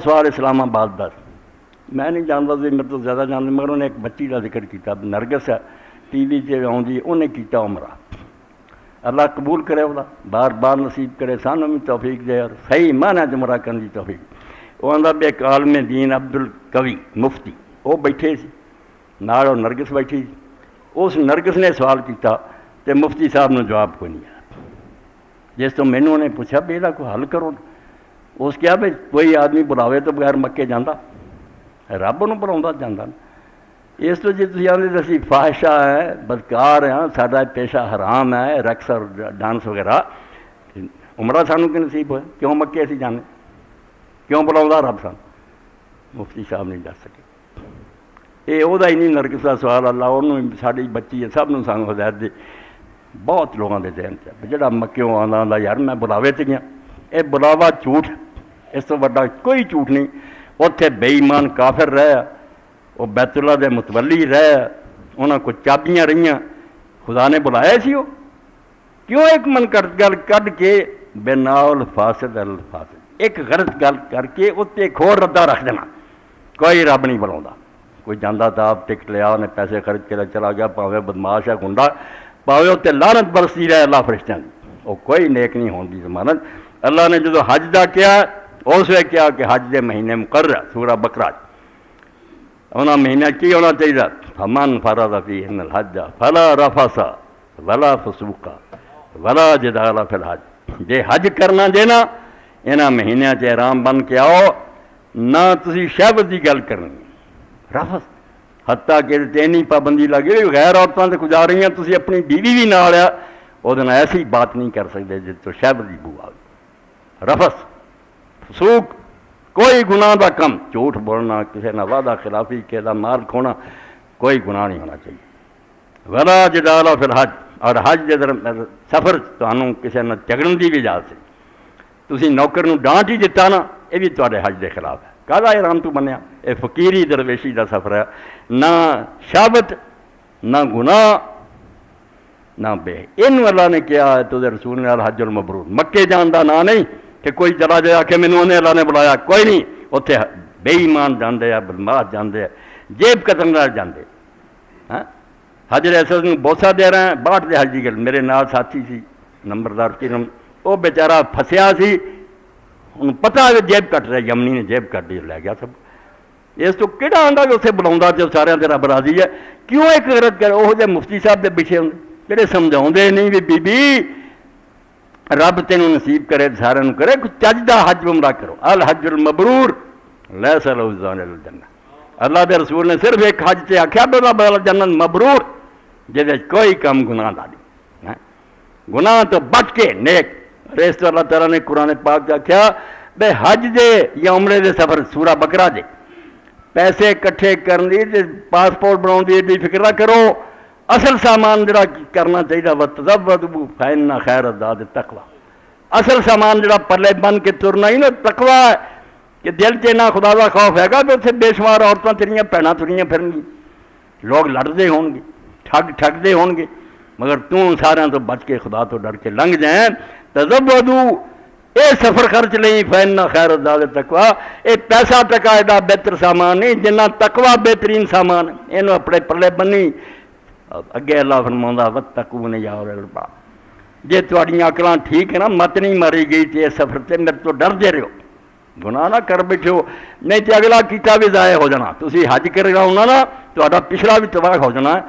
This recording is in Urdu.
سوال اسلام آباد کا میں نہیں جانتا سی، میرے تو زیادہ جانتے، مگر انہیں ایک بچی کا ذکر کیا نرگس ہے ٹی وی سے آؤں، انہیں کیا عمرہ، اللہ قبول کرے، وہ بار بار نصیب کرے، سانوں بھی توفیق دے اور صحیح معنی عمرہ کرنے کی توفیق۔ وہ آتا بھی ایک عالم دین عبد القوی مفتی وہ بیٹھے سی نال، نرگس بیٹھی سی، اس نرگس نے سوال کیتا تے مفتی صاحب نے جواب کوئی نہیں آیا۔ جس تو مینوں انہیں پوچھا بھی یہ کوئی حل کرو، اس کیا بھی کوئی آدمی بلاوے تو بغیر مکے جانا، رب انہوں بلا جانا۔ اس تو جی تھی آدھے اسی فاحشہ ہے، بدکار ہیں، سارا پیشہ حرام ہے، رقص اور ڈانس وغیرہ، عمرہ سانوں کی نصیب ہوئے، کیوں مکے اسی جانے، کیوں بلا رب سان؟ مفتی صاحب نہیں دس سکے۔ یہ وہ ہی نہیں نرگس کا سوال، اللہ انہوں ساری بچی ہے، سب سانوں ہدایت دے۔ بہت لوگوں کے ذہن سے جہاں مکیوں آتا یار میں بلاوے سے گیا، یہ بلاوا جھوٹ، اس تو بڑا کوئی جھوٹ نہیں۔ اتنے بے ایمان کافر رہا، وہ بیت اللہ دے متولی رہا، انہوں کو چابیاں رہیاں، خدا نے بلایا سی وہ، کیوں ایک من گل کھ کے بے نال فاسد الفاسد ایک غلط گل کر کے اتنے ایک اور ردہ رکھ دینا، کوئی رب نہیں بلا۔ کوئی جانا تھا ٹکٹ لیا، انہیں پیسے خرچ کے چلا گیا، پاوے بدماش ہے گنڈا، پاوے اتنے لعنت برستی رہے اللہ فرشتیاں کی، وہ کوئی نیک نہیں ہونے کی ضمانت۔ اللہ نے جدو حج دا کیا اس وقت کیا کہ حج دے مہینے مقرر سورہ بقرہ انہاں مہینہ کی ہونا چاہیے، فمن فرض فیہن الحج فلا رفث ولا فسوق ولا جدال فی الحج۔ جے حج کرنا جے نا انہاں مہینوں چ احرام بن کے آؤ، نہ تسی شہوت دی گل کرنی، رفث حتیٰ کہ تینی پابندی لگی غیر عورتوں سے گزار رہی ہیں، تسی اپنی بیوی بھی نال آ وہ ایسی بات نہیں کر سکتے جس تو شہوت دی بو آ۔ رفث فسوق کوئی گناہ دا کم، جھوٹ بولنا، کسی نہ وعدہ خلافی، کسی دا مال کھونا، کوئی گناہ نہیں ہونا چاہیے۔ ولا جدال فی الحج، اور حج دے سفر تمہیں کسی نہ جھگڑن دی بھی اجازت ہے، تسی نوکر نو ڈانٹ ہی دیتا نا، یہ بھی تواڈے حج دے خلاف ہے۔ کہدا احرام تو بنیا، یہ فقیری درویشی دا سفر ہے، نہ شہوت نہ گناہ نہ بے۔ ان اللہ نے کیا ہے تو رسول نے الحج المبرور، مکے جان دا نا نہیں کہ کوئی چلا جائے کہ مینوں انہیں اللہ نے بلایا، کوئی نہیں، اتنے بے ایمان جاندے ہیں، بدماش جاندے ہیں، جیب قتل نال جاندے۔ ہاں حجر اسود نوں بوسا دے رہے ہیں، باہٹ دے حج دی گل، میرے نال ساتھی سی نمبردار کرم، وہ بیچارہ پھسیا سی، انہوں پتہ ہے جیب کٹ رہا، یمنی نے جیب کٹ دی لے گیا سب۔ اس تو کہڑا آندا کہ اسے بلاوندا جو سارے تے رب راضی ہے، کیوں ایک غلط کر وہ جے مفتی صاحب دے پیچھے ہوندے جڑے سمجھاؤندے نہیں بھی بی بی رب تینوں نصیب کرے سارے نوں کرے، کوئی چج دا حج عمرہ کرو، الحج المبرور لیس له ذان الجنہ۔ اللہ دے رسول نے صرف ایک حج تے آکھیا بلا بلا جنت مبرور، جے کوئی کم گناہ دا نہیں، گناہ تو بچ کے نیک۔ اس تو اللہ تعالیٰ نے قرآن پاک آکھیا بے حج دے یا عمرے دے سفر سورہ بقرہ دے پیسے کٹھے کرنے دی پاسپورٹ بناؤ دی ایڈی فکر نہ کرو، اصل سامان جڑا کرنا چاہیے وتزودوا فإن خیر الزاد التقویٰ، اصل سامان جڑا پلے بن کے ترنا ہی نا تقویٰ ہے، کہ دل چ نہ خدا کا خوف ہے گا کہ اتنے بے شمار عورتیں تیریاں بھیناں تریاں پھرن گی، لوگ لڑتے ہون گے، ٹھگتے ہون گے، مگر تو سارے تو بچ کے خدا تو ڈر کے لنਘ جائیں۔ تزودوا اے سفر خرچ لیں فإن خیر الزاد التقویٰ، اے پیسہ ٹکا ایڈا بہتر سامان نہیں جنہ تقویٰ بہترین سامان، اینو اپنے پلے بنی۔ اگے اللہ فرماؤندا واتقون یا اولل الالباب، جے تواڈیاں عقلاں ٹھیک ہے نا، مت نہیں ماری گئی تے اس سفر تے میرے تو ڈردے رہو، گناہ نہ کر بیٹھو، نہیں تے اگلا کیتا بھی ضائع ہو جانا۔ تسی حج کر رہا ہونا نا، تہاڈا پچھلا بھی تباہ ہو جانا ہے۔